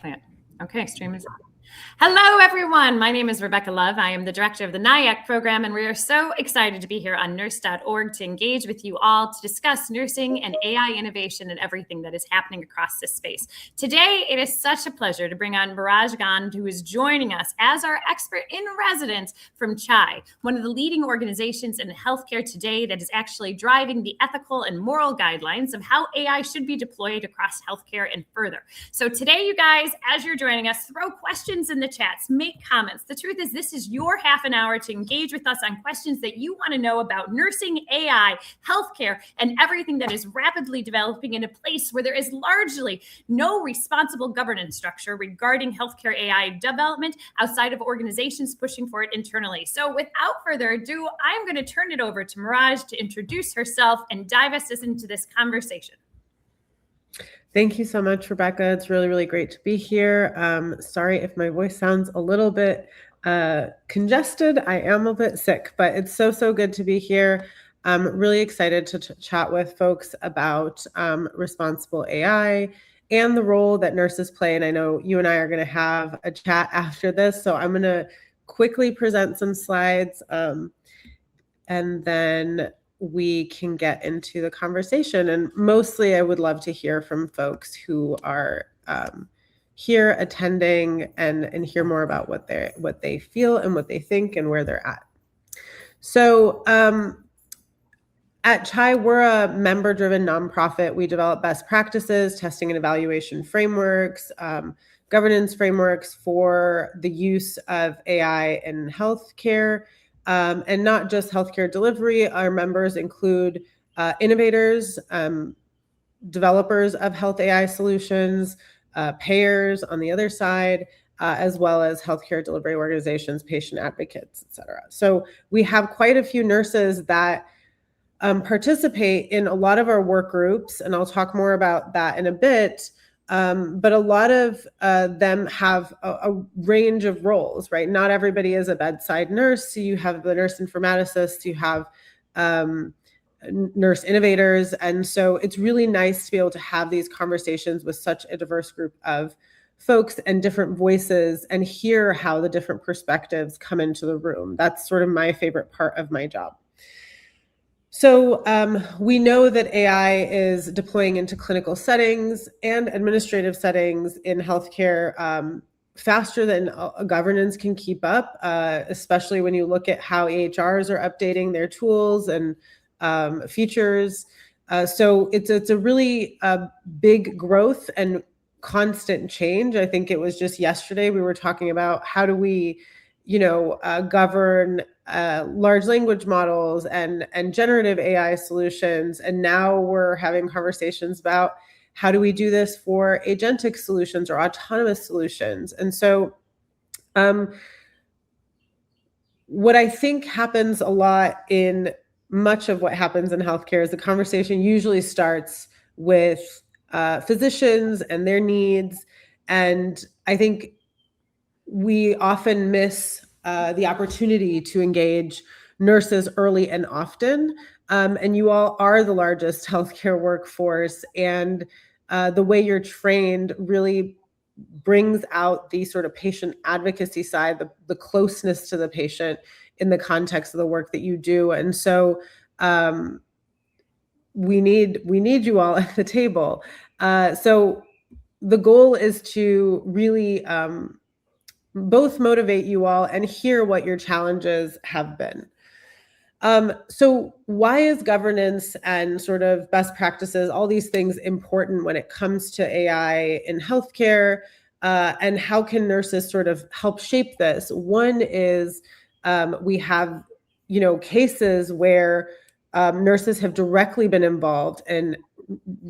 plant. Okay, stream is on. Hello, everyone. My name is Rebecca Love. I am the director of the NAIIC program, and we are so excited to be here on nurse.org to engage with you all to discuss nursing and AI innovation and everything that is happening across this space. Today, it is such a pleasure to bring on Biraj Gand, who is joining us as our expert in residence from CHAI, one of the leading organizations in healthcare today that is actually driving the ethical and moral guidelines of how AI should be deployed across healthcare and further. So today, you guys, as you're joining us, throw questions in the chats, make comments. The truth is, this is your half an hour to engage with us on questions that you want to know about nursing, AI, healthcare, and everything that is rapidly developing in a place where there is largely no responsible governance structure regarding healthcare AI development outside of organizations pushing for it internally. So without further ado, I'm going to turn it over to Miraj to introduce herself and dive us into this conversation. Thank you so much, Rebecca. It's really, really great to be here. Sorry if my voice sounds a little bit congested. I am a bit sick, but it's so good to be here. I'm really excited to chat with folks about responsible AI and the role that nurses play. And I know you and I are going to have a chat after this. So I'm going to quickly present some slides and then we can get into the conversation. And mostly I would love to hear from folks who are here attending and hear more about what they feel and what they think and where they're at. So at CHAI, we're a member-driven nonprofit. We develop best practices, testing and evaluation frameworks, governance frameworks for the use of AI in healthcare. And not just healthcare delivery. Our members include innovators, developers of health AI solutions, payers on the other side, as well as healthcare delivery organizations, patient advocates, et cetera. So we have quite a few nurses that participate in a lot of our work groups, and I'll talk more about that in a bit. But a lot of them have a range of roles, right? Not everybody is a bedside nurse. So you have the nurse informaticists, you have nurse innovators. And so it's really nice to be able to have these conversations with such a diverse group of folks and different voices and hear how the different perspectives come into the room. That's sort of my favorite part of my job. So we know that AI is deploying into clinical settings and administrative settings in healthcare faster than governance can keep up, especially when you look at how EHRs are updating their tools and features. So it's a really big growth and constant change. I think it was just yesterday we were talking about how do we, govern large language models and generative AI solutions. And now we're having conversations about how do we do this for agentic solutions or autonomous solutions. And so what I think happens a lot in much of what happens in healthcare is the conversation usually starts with physicians and their needs. And I think we often miss the opportunity to engage nurses early and often. And you all are the largest healthcare workforce. And the way you're trained really brings out the sort of patient advocacy side, the closeness to the patient in the context of the work that you do. And so we need you all at the table. So the goal is to really both motivate you all and hear what your challenges have been. So why is governance and sort of best practices, all these things important when it comes to AI in healthcare, and how can nurses sort of help shape this? One is we have, cases where nurses have directly been involved in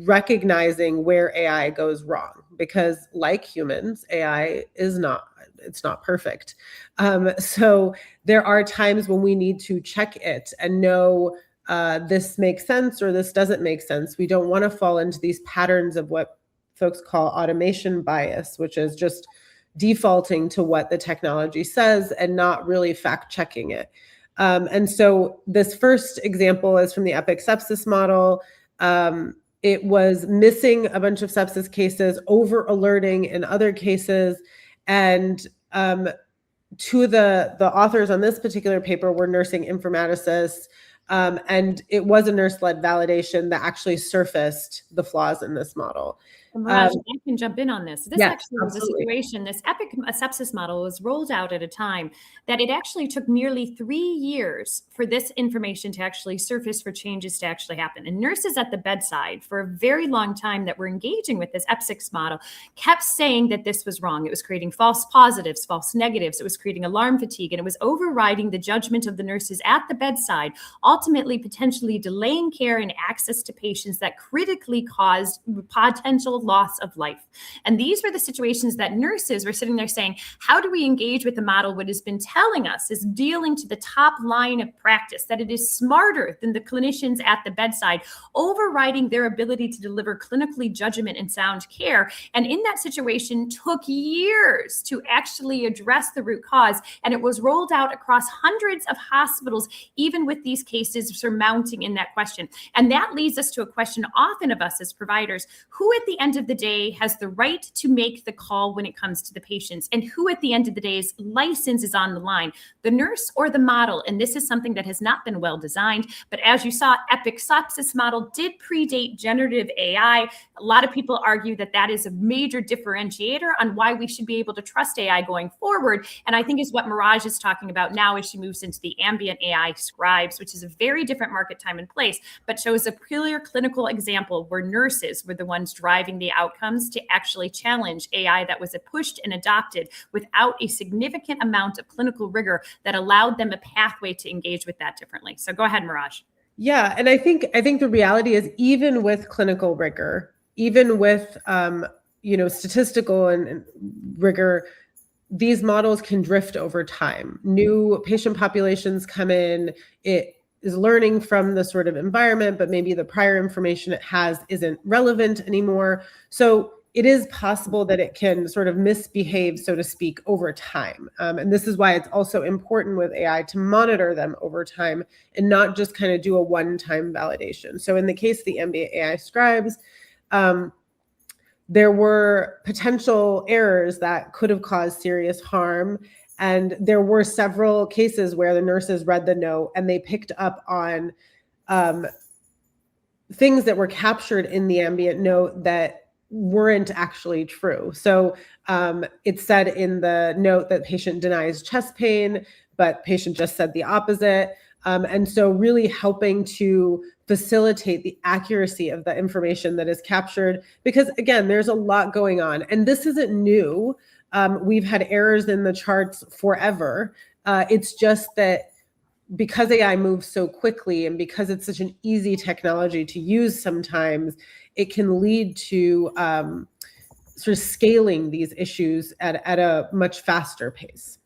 recognizing where AI goes wrong, because like humans, AI it's not perfect. So there are times when we need to check it and know this makes sense or this doesn't make sense. We don't want to fall into these patterns of what folks call automation bias, which is just defaulting to what the technology says and not really fact checking it. And so this first example is from the EPIC sepsis model. it was missing a bunch of sepsis cases, over alerting in other cases. And two of the authors on this particular paper were nursing informaticists. And it was a nurse-led validation that actually surfaced the flaws in this model. Raj, I can jump in on this. This yes, actually was a situation, this EPIC sepsis model was rolled out at a time that it actually took nearly 3 years for this information to actually surface, for changes to actually happen. And nurses at the bedside for a very long time that were engaging with this EPIC model kept saying that this was wrong. It was creating false positives, false negatives. It was creating alarm fatigue, and it was overriding the judgment of the nurses at the bedside, ultimately potentially delaying care and access to patients that critically caused potential loss of life. And these were the situations that nurses were sitting there saying, how do we engage with the model? What has been telling us is dealing to the top line of practice, that it is smarter than the clinicians at the bedside, overriding their ability to deliver clinically judgment and sound care. And in that situation took years to actually address the root cause. And it was rolled out across hundreds of hospitals, even with these cases surmounting in that question. And that leads us to a question often of us as providers: who at the end of the day has the right to make the call when it comes to the patients, and who at the end of the day's license is on the line, the nurse or the model? And this is something that has not been well designed. But as you saw, EPIC sepsis model did predate generative AI. A lot of people argue that that is a major differentiator on why we should be able to trust AI going forward. And I think is what Mirage is talking about now as she moves into the ambient AI scribes, which is a very different market time and place, but shows a clear clinical example where nurses were the ones driving the outcomes to actually challenge AI that was pushed and adopted without a significant amount of clinical rigor that allowed them a pathway to engage with that differently. So go ahead, Mirage. Yeah, and I think the reality is, even with clinical rigor, even with statistical and rigor, these models can drift over time. New patient populations come in, it is learning from the sort of environment, but maybe the prior information it has isn't relevant anymore. So it is possible that it can sort of misbehave, so to speak, over time. And this is why it's also important with AI to monitor them over time and not just kind of do a one-time validation. So in the case of the ambient AI scribes, there were potential errors that could have caused serious harm. And there were several cases where the nurses read the note and they picked up on things that were captured in the ambient note that weren't actually true. So it said in the note that patient denies chest pain, but patient just said the opposite. And so really helping to facilitate the accuracy of the information that is captured, because again, there's a lot going on and this isn't new. We've had errors in the charts forever. It's just that because AI moves so quickly and because it's such an easy technology to use, sometimes it can lead to sort of scaling these issues at a much faster pace.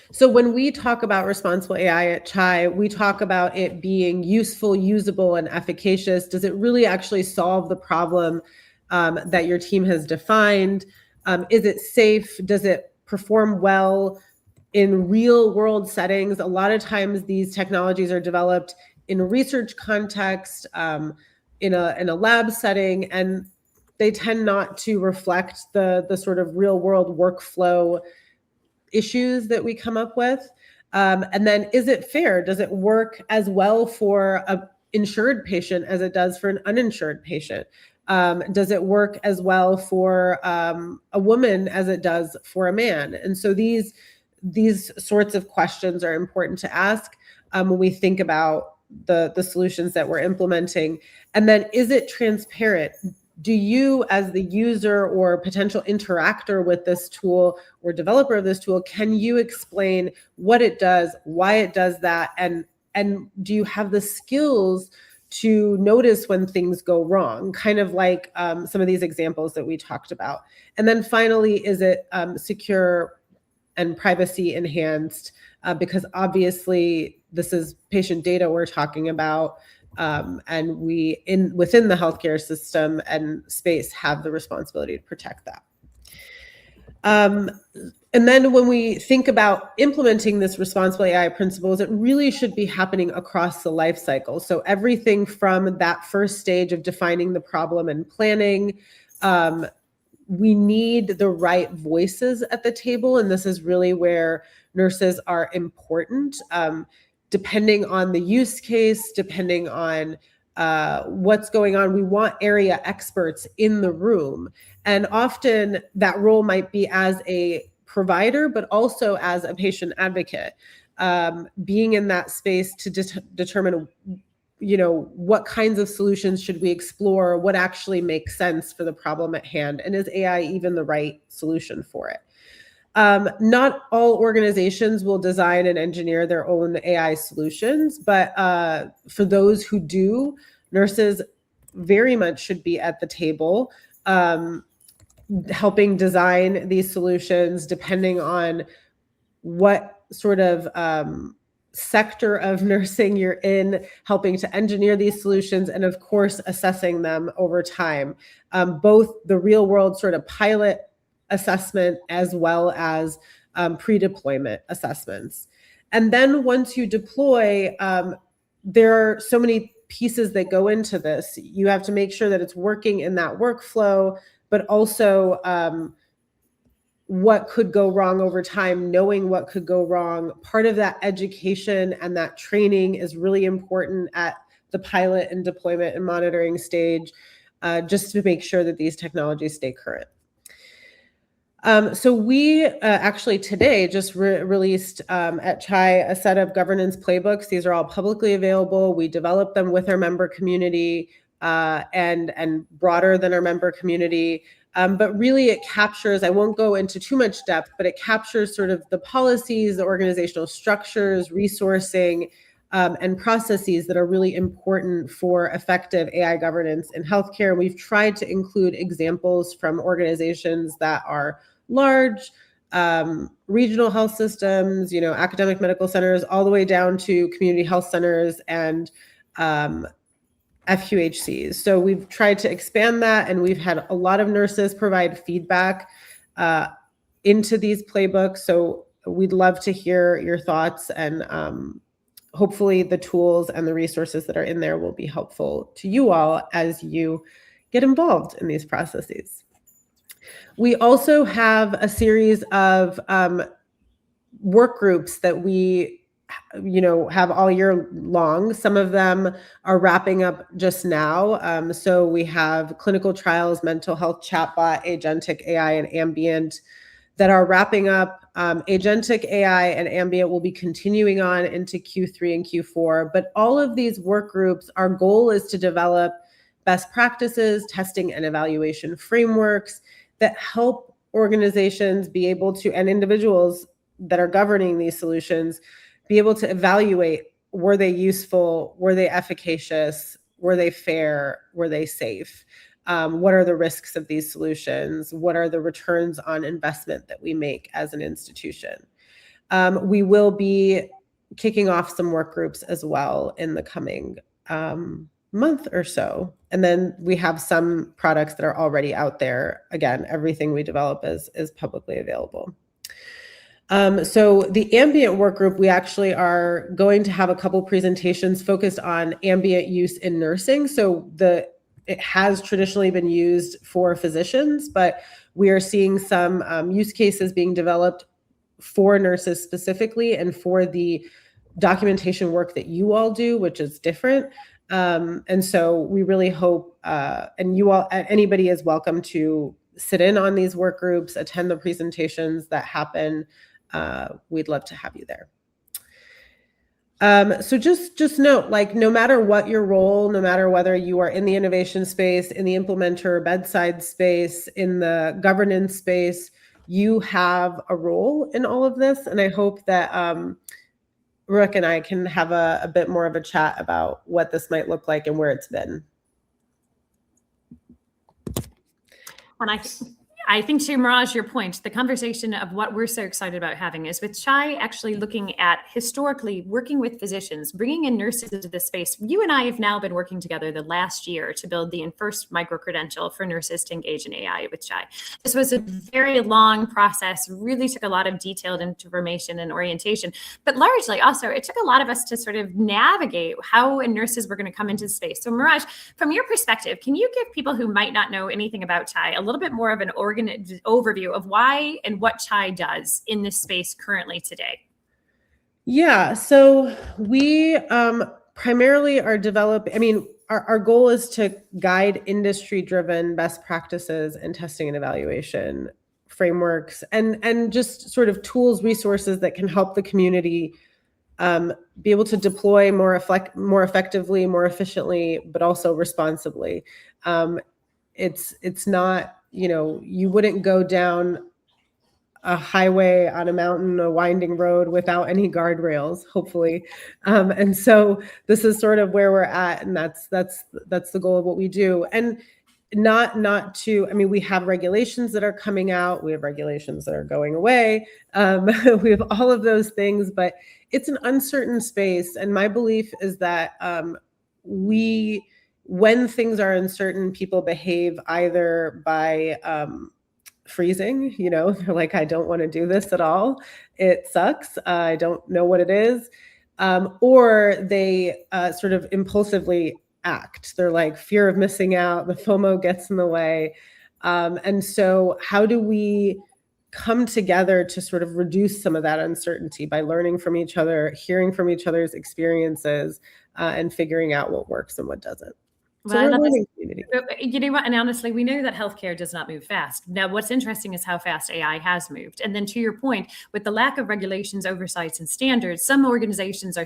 So when we talk about responsible AI at CHAI, we talk about it being useful, usable, and efficacious. Does it really actually solve the problem that your team has defined? Is it safe? Does it perform well in real world settings? A lot of times these technologies are developed in a research context, in a lab setting, and they tend not to reflect the sort of real world workflow issues that we come up with. And then, is it fair? Does it work as well for an insured patient as it does for an uninsured patient? Does it work as well for a woman as it does for a man? And so these sorts of questions are important to ask when we think about the solutions that we're implementing. And then, is it transparent? Do you, as the user or potential interactor with this tool or developer of this tool, can you explain what it does, why it does that, and do you have the skills to notice when things go wrong, kind of like some of these examples that we talked about? And then finally, is it secure and privacy enhanced? Because obviously this is patient data we're talking about, and we within the healthcare system and space have the responsibility to protect that. And then when we think about implementing this responsible AI principles, it really should be happening across the life cycle. So everything from that first stage of defining the problem and planning, we need the right voices at the table. And this is really where nurses are important, depending on the use case, depending on what's going on. We want area experts in the room. And often that role might be as a provider, but also as a patient advocate, being in that space to determine, what kinds of solutions should we explore, what actually makes sense for the problem at hand, and is AI even the right solution for it? Not all organizations will design and engineer their own AI solutions, but for those who do, nurses very much should be at the table, helping design these solutions depending on what sort of sector of nursing you're in, helping to engineer these solutions, and of course, assessing them over time. Both the real world sort of pilot assessment as well as pre-deployment assessments. And then once you deploy, there are so many pieces that go into this. You have to make sure that it's working in that workflow, but also what could go wrong over time, knowing what could go wrong. Part of that education and that training is really important at the pilot and deployment and monitoring stage, just to make sure that these technologies stay current. So we actually today just released at CHAI a set of governance playbooks. These are all publicly available. We developed them with our member community and broader than our member community. But really it captures, I won't go into too much depth, but it captures sort of the policies, the organizational structures, resourcing, and processes that are really important for effective AI governance in healthcare. We've tried to include examples from organizations that are large, regional health systems, academic medical centers, all the way down to community health centers and FQHCs. So we've tried to expand that, and we've had a lot of nurses provide feedback into these playbooks. So we'd love to hear your thoughts, and hopefully the tools and the resources that are in there will be helpful to you all as you get involved in these processes. We also have a series of work groups that we have all year long. Some of them are wrapping up just now. So we have clinical trials, mental health chatbot, agentic AI, and ambient that are wrapping up. Agentic AI and ambient will be continuing on into Q3 and Q4. But all of these work groups, our goal is to develop best practices, testing and evaluation frameworks that help organizations be able to, and individuals that are governing these solutions, be able to evaluate, were they useful, were they efficacious, were they fair, were they safe? What are the risks of these solutions? What are the returns on investment that we make as an institution? We will be kicking off some work groups as well in the coming month or so. And then we have some products that are already out there. Again, everything we develop is publicly available. So the ambient work group, we actually are going to have a couple presentations focused on ambient use in nursing. So it has traditionally been used for physicians, but we are seeing some use cases being developed for nurses specifically, and for the documentation work that you all do, which is different. And so we really hope, and you all, anybody is welcome to sit in on these work groups, attend the presentations that happen. We'd love to have you there. So just note, no matter what your role, no matter whether you are in the innovation space, in the implementer bedside space, in the governance space, you have a role in all of this. And I hope that Rook and I can have a bit more of a chat about what this might look like and where it's been. And I think to Mirage, your point, the conversation of what we're so excited about having is with Chai actually looking at historically working with physicians, bringing in nurses into this space. You and I have now been working together the last year to build the first micro-credential for nurses to engage in AI with Chai. This was a very long process, really took a lot of detailed information and orientation, but largely also it took a lot of us to sort of navigate how nurses were going to come into the space. So Mirage, from your perspective, can you give people who might not know anything about Chai a little bit more of an overview of why and what Chai does in this space currently today? Yeah, so we primarily are developing, our goal is to guide industry-driven best practices and testing and evaluation frameworks and just sort of tools, resources that can help the community be able to deploy more effectively, more efficiently, but also responsibly. It's not, you wouldn't go down a highway on a mountain, a winding road without any guardrails, hopefully. And so this is sort of where we're at, and that's the goal of what we do. And we have regulations that are coming out, we have regulations that are going away, we have all of those things, but it's an uncertain space. And my belief is that when things are uncertain, people behave either by freezing, they're like, I don't want to do this at all. It sucks. I don't know what it is. Or they sort of impulsively act. They're like, fear of missing out, the FOMO gets in the way. And so how do we come together to sort of reduce some of that uncertainty by learning from each other, hearing from each other's experiences, and figuring out what works and what doesn't? Well, I love this. You know what? And honestly, we know that healthcare does not move fast. Now, what's interesting is how fast AI has moved. And then to your point, with the lack of regulations, oversights, and standards, some organizations are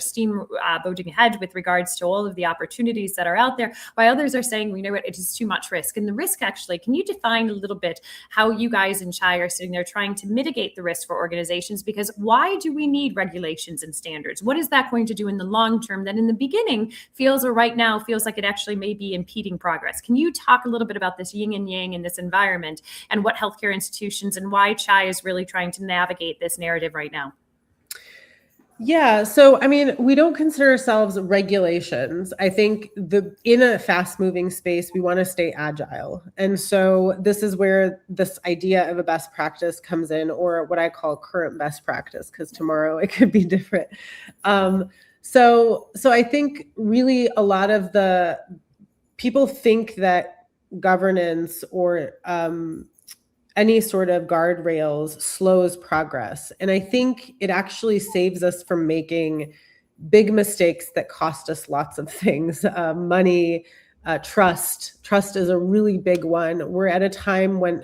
boating ahead with regards to all of the opportunities that are out there, while others are saying, we know it is too much risk. And the risk, actually, can you define a little bit how you guys in Chai are sitting there trying to mitigate the risk for organizations? Because why do we need regulations and standards? What is that going to do in the long term that in the beginning feels like it actually may be impeding progress? Can you talk a little bit about this yin and yang in this environment and what healthcare institutions and why Chai is really trying to navigate this narrative right now? Yeah, so we don't consider ourselves regulations. I think in a fast-moving space, we want to stay agile. And so this is where this idea of a best practice comes in, or what I call current best practice, because tomorrow it could be different. So I think really a lot of the people think that governance or any sort of guardrails slows progress. And I think it actually saves us from making big mistakes that cost us lots of things. Money, trust. Trust is a really big one. We're at a time when,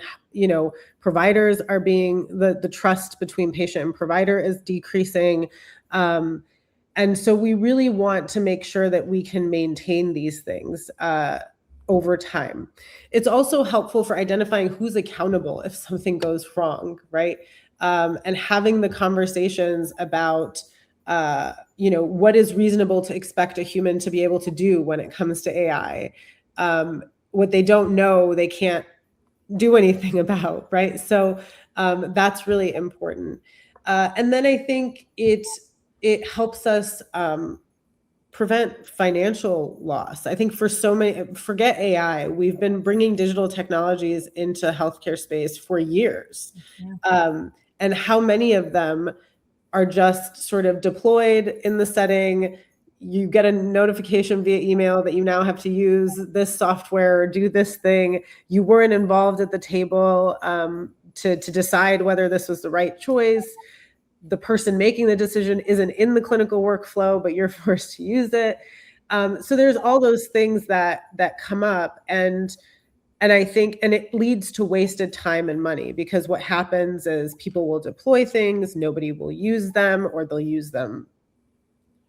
providers are the trust between patient and provider is decreasing. And so we really want to make sure that we can maintain these things over time. It's also helpful for identifying who's accountable if something goes wrong, right? And having the conversations about, what is reasonable to expect a human to be able to do when it comes to AI. What they don't know, they can't do anything about, right? So that's really important. And then I think it helps us prevent financial loss. I think for so many, forget AI, we've been bringing digital technologies into healthcare space for years. And how many of them are just sort of deployed in the setting, you get a notification via email that you now have to use this software or do this thing. You weren't involved at the table to decide whether this was the right choice. The person making the decision isn't in the clinical workflow, but you're forced to use it. So there's all those things that come up, and I think, and it leads to wasted time and money, because what happens is people will deploy things, nobody will use them, or they'll use them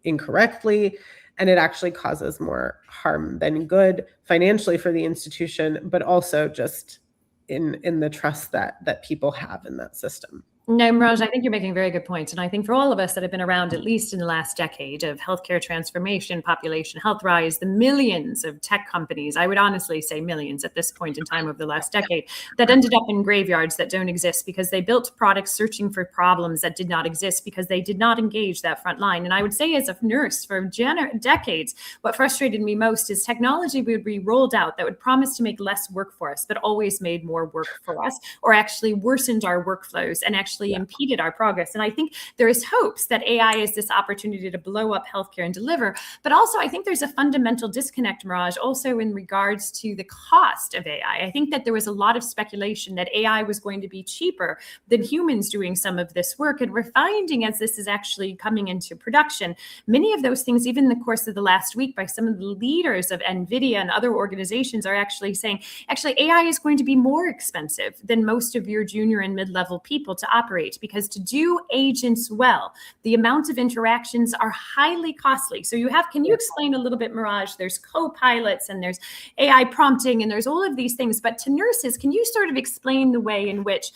incorrectly, and it actually causes more harm than good financially for the institution, but also just in the trust that people have in that system. No, Miraj, I think you're making very good points. And I think for all of us that have been around, at least in the last decade, of healthcare transformation, population health rise, the millions of tech companies, I would honestly say millions at this point in time over the last decade, that ended up in graveyards that don't exist because they built products searching for problems that did not exist because they did not engage that front line. And I would say as a nurse for decades, what frustrated me most is technology would be rolled out that would promise to make less work for us, but always made more work for us, or actually worsened our workflows and actually impeded our progress. And I think there is hopes that AI is this opportunity to blow up healthcare and deliver. But also, I think there's a fundamental disconnect, Miraj, also in regards to the cost of AI. I think that there was a lot of speculation that AI was going to be cheaper than humans doing some of this work. And we're finding, as this is actually coming into production, many of those things, even in the course of the last week, by some of the leaders of NVIDIA and other organizations, are actually saying, actually, AI is going to be more expensive than most of your junior and mid-level people to operate, because to do agents well, the amount of interactions are highly costly. So can you explain a little bit, Miraj? There's co-pilots and there's AI prompting and there's all of these things. But to nurses, can you sort of explain the way in which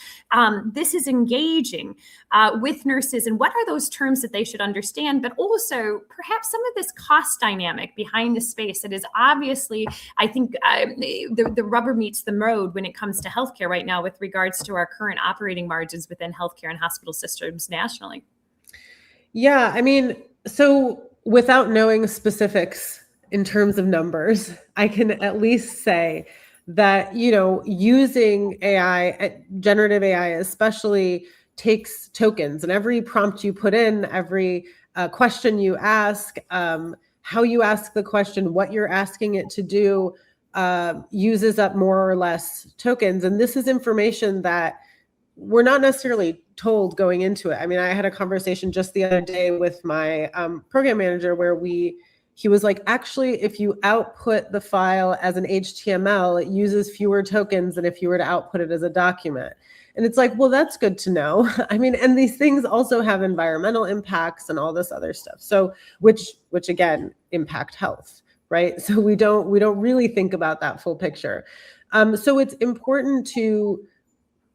this is engaging with nurses, and what are those terms that they should understand? But also perhaps some of this cost dynamic behind the space that is obviously, I think, the rubber meets the road when it comes to healthcare right now with regards to our current operating margins within healthcare and hospital systems nationally. Yeah, I mean, so without knowing specifics in terms of numbers, I can at least say that, using AI, generative AI especially, takes tokens, and every prompt you put in, every question you ask, how you ask the question, what you're asking it to do, uses up more or less tokens. And this is information that we're not necessarily told going into it. I mean, I had a conversation just the other day with my program manager where he was like, actually, if you output the file as an HTML, it uses fewer tokens than if you were to output it as a document. And it's like, well, that's good to know. I mean, and these things also have environmental impacts and all this other stuff. So, which again, impact health, right? So we don't really think about that full picture. So it's important to,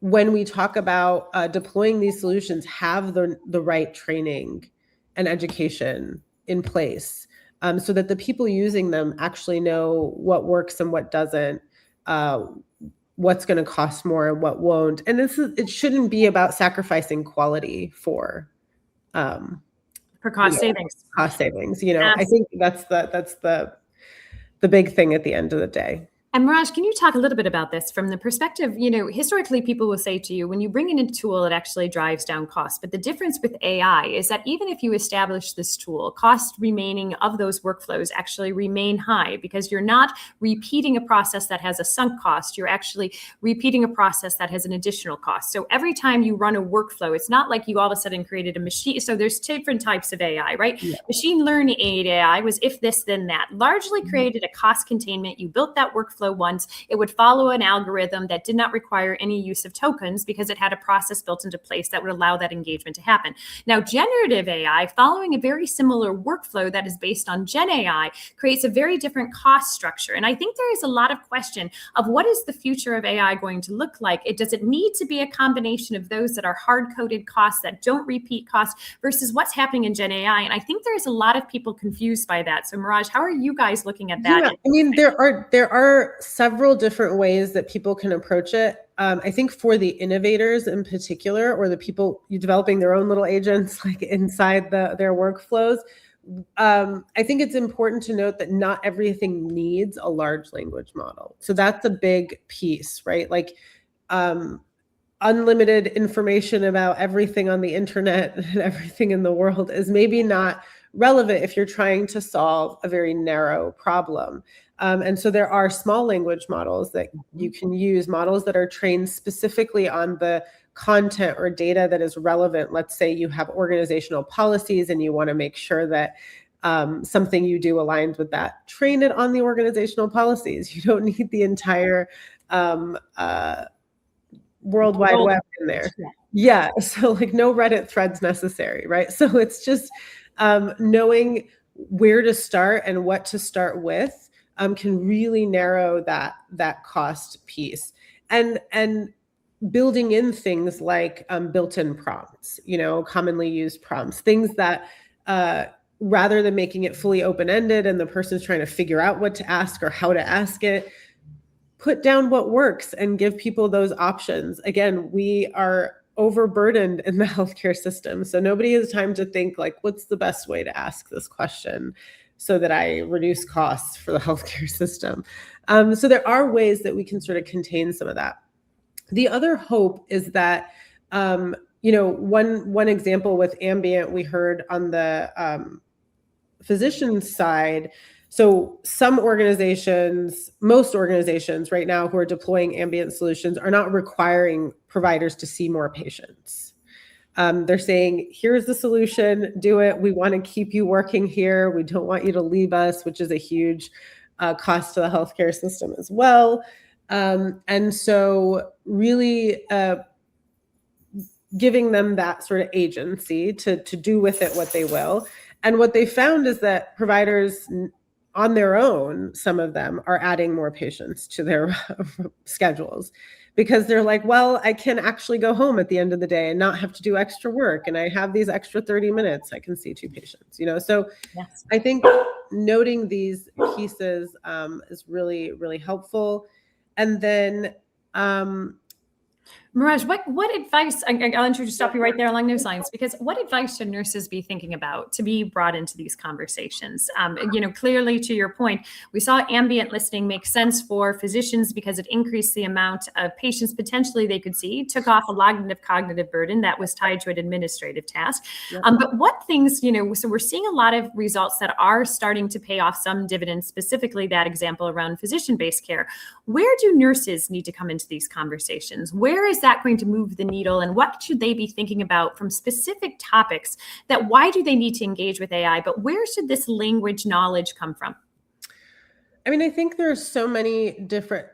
when we talk about deploying these solutions, have the right training and education in place, so that the people using them actually know what works and what doesn't, what's going to cost more and what won't. And it shouldn't be about sacrificing quality for cost savings. Cost savings. I think that's the big thing at the end of the day. And Miraj, can you talk a little bit about this from the perspective, historically people will say to you, when you bring in a tool, it actually drives down costs. But the difference with AI is that even if you establish this tool, cost remaining of those workflows actually remain high, because you're not repeating a process that has a sunk cost. You're actually repeating a process that has an additional cost. So every time you run a workflow, it's not like you all of a sudden created a machine. So there's different types of AI, right? Yeah. Machine learning aid AI was if this, then that, largely created a cost containment. You built that workflow once, it would follow an algorithm that did not require any use of tokens because it had a process built into place that would allow that engagement to happen. Now, generative AI, following a very similar workflow that is based on Gen AI, creates a very different cost structure. And I think there is a lot of question of what is the future of AI going to look like? Does it need to be a combination of those that are hard-coded costs that don't repeat costs versus what's happening in Gen AI? And I think there's a lot of people confused by that. So Miraj, how are you guys looking at that? Yeah, I mean, there are several different ways that people can approach it. I think for the innovators in particular, or the people developing their own little agents like inside their workflows, I think it's important to note that not everything needs a large language model. So that's a big piece, right? Like unlimited information about everything on the internet and everything in the world is maybe not relevant if you're trying to solve a very narrow problem. And so there are small language models that you can use, models that are trained specifically on the content or data that is relevant. Let's say you have organizational policies and you want to make sure that something you do aligns with that. Train it on the organizational policies. You don't need the entire World Wide Web in there. Yeah, so like no Reddit threads necessary, right? So it's just knowing where to start and what to start with can really narrow that cost piece. And building in things like built-in prompts, commonly used prompts, things that rather than making it fully open-ended and the person's trying to figure out what to ask or how to ask it, put down what works and give people those options. Again, we are overburdened in the healthcare system, so nobody has time to think like, what's the best way to ask this question so that I reduce costs for the healthcare system? So there are ways that we can sort of contain some of that. The other hope is that, one example with ambient we heard on the physician side. So most organizations right now who are deploying ambient solutions are not requiring providers to see more patients. They're saying, here's the solution, do it. We want to keep you working here. We don't want you to leave us, which is a huge cost to the healthcare system as well. And so really giving them that sort of agency to do with it what they will. And what they found is that providers on their own, some of them are adding more patients to their schedules because they're like, well, I can actually go home at the end of the day and not have to do extra work. And I have these extra 30 minutes, I can see 2 patients, So yes. I think noting these pieces is really, really helpful. And then, Mirage, what advice, I'll stop you right there along those lines, because what advice should nurses be thinking about to be brought into these conversations? Clearly to your point, we saw ambient listening make sense for physicians because it increased the amount of patients potentially they could see, took off a lot of cognitive burden that was tied to an administrative task. Yep. But what things, so we're seeing a lot of results that are starting to pay off some dividends, specifically that example around physician-based care. Where do nurses need to come into these conversations? Where is that going to move the needle, and what should they be thinking about from specific topics? That why do they need to engage with AI, but where should this language knowledge come from? I mean, I think there's so many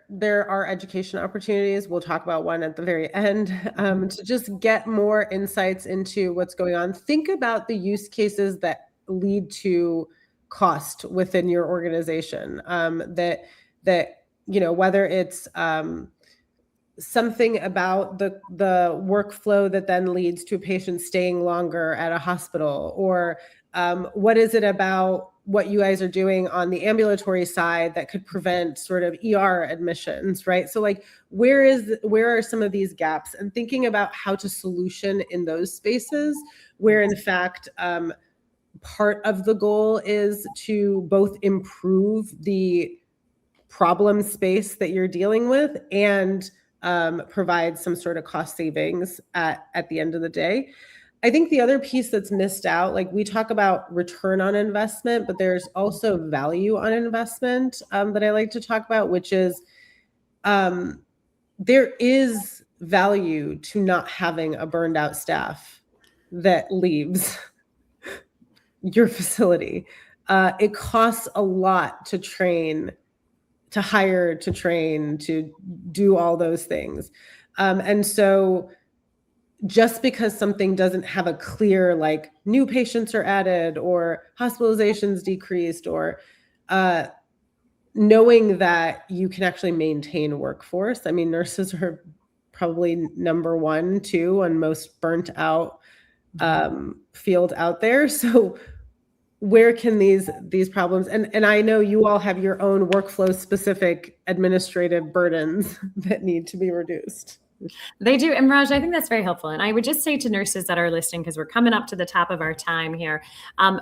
there are education opportunities. We'll talk about one at the very end to just get more insights into what's going on. Think about the use cases that lead to cost within your organization, that whether it's something about the workflow that then leads to a patient staying longer at a hospital, or what is it about what you guys are doing on the ambulatory side that could prevent sort of ER admissions, right? So like, where are some of these gaps, and thinking about how to solution in those spaces where in fact, part of the goal is to both improve the problem space that you're dealing with and provide some sort of cost savings at the end of the day. I think the other piece that's missed out, like we talk about return on investment, but there's also value on investment that I like to talk about, which is there is value to not having a burned out staff that leaves your facility. It costs a lot to train, to hire, to train, to do all those things. And so just because something doesn't have a clear, like new patients are added or hospitalizations decreased, or knowing that you can actually maintain a workforce. I mean, nurses are probably number 1, 2 on most burnt out field out there. So where can these problems, and I know you all have your own workflow specific administrative burdens that need to be reduced. They do. And Raj, I think that's very helpful. And I would just say to nurses that are listening, because we're coming up to the top of our time here,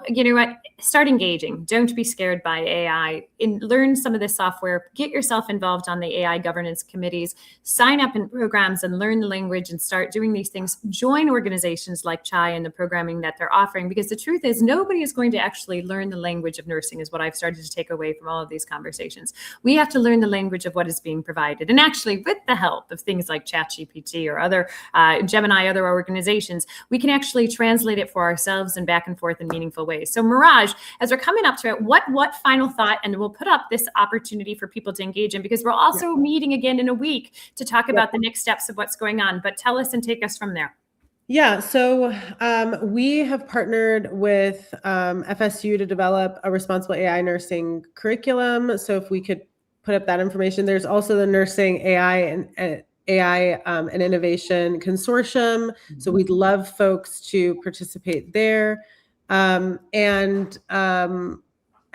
you know what, start engaging. Don't be scared by AI. Learn some of this software. Get yourself involved on the AI governance committees. Sign up in programs and learn the language and start doing these things. Join organizations like CHAI and the programming that they're offering, because the truth is nobody is going to actually learn the language of nursing, is what I've started to take away from all of these conversations. We have to learn the language of what is being provided. And actually, with the help of things like ChatGPT or other Gemini, other organizations, we can actually translate it for ourselves and back and forth in meaningful ways. So Mirage, as we're coming up to it, what final thought, and we'll put up this opportunity for people to engage in, because we're also meeting again in a week to talk about the next steps of what's going on, but tell us and take us from there. Yeah, so we have partnered with FSU to develop a responsible AI nursing curriculum. So if we could put up that information. There's also the nursing AI and AI and Innovation Consortium. So we'd love folks to participate there. I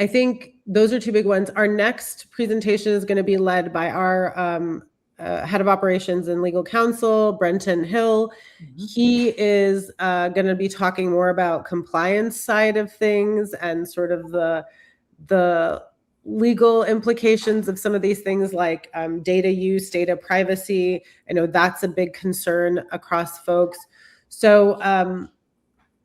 think those are two big ones. Our next presentation is going to be led by our head of operations and legal counsel, Brenton Hill. He is going to be talking more about compliance side of things and sort of the legal implications of some of these things like data use, data privacy. I know that's a big concern across folks. So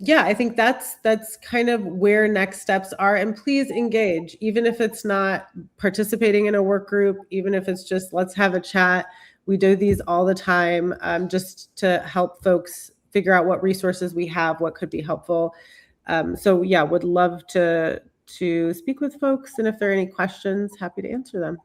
yeah, I think that's kind of where next steps are. And please engage, even if it's not participating in a work group, even if it's just let's have a chat. We do these all the time just to help folks figure out what resources we have, what could be helpful. So yeah, would love to speak with folks. And if there are any questions, happy to answer them.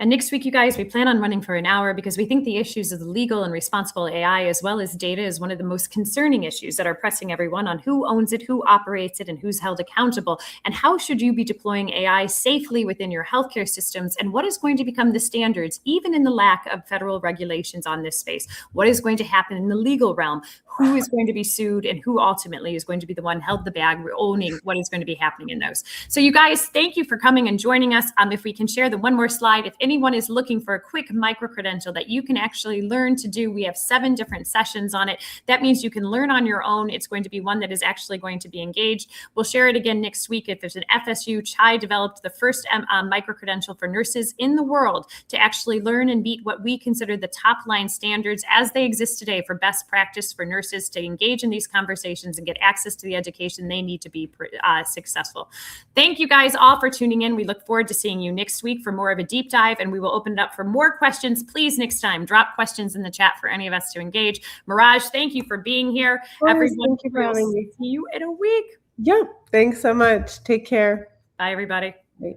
And next week, you guys, we plan on running for an hour because we think the issues of the legal and responsible AI, as well as data, is one of the most concerning issues that are pressing everyone on who owns it, who operates it, and who's held accountable. And how should you be deploying AI safely within your healthcare systems? And what is going to become the standards, even in the lack of federal regulations on this space? What is going to happen in the legal realm? Who is going to be sued and who ultimately is going to be the one held the bag, owning what is going to be happening in those? So you guys, thank you for coming and joining us. If we can share the one more slide, if anyone is looking for a quick micro-credential that you can actually learn to do, we have 7 different sessions on it. That means you can learn on your own. It's going to be one that is actually going to be engaged. We'll share it again next week. If there's an FSU, Chai developed the first micro-credential for nurses in the world to actually learn and meet what we consider the top line standards as they exist today for best practice for nurses to engage in these conversations and get access to the education they need to be successful. Thank you guys all for tuning in. We look forward to seeing you next week for more of a deep dive, and we will open it up for more questions. Please, next time, drop questions in the chat for any of us to engage. Mirage, thank you for being here. Everyone, thank you for having me. See you in a week. Yep. Thanks so much. Take care. Bye, everybody. Bye.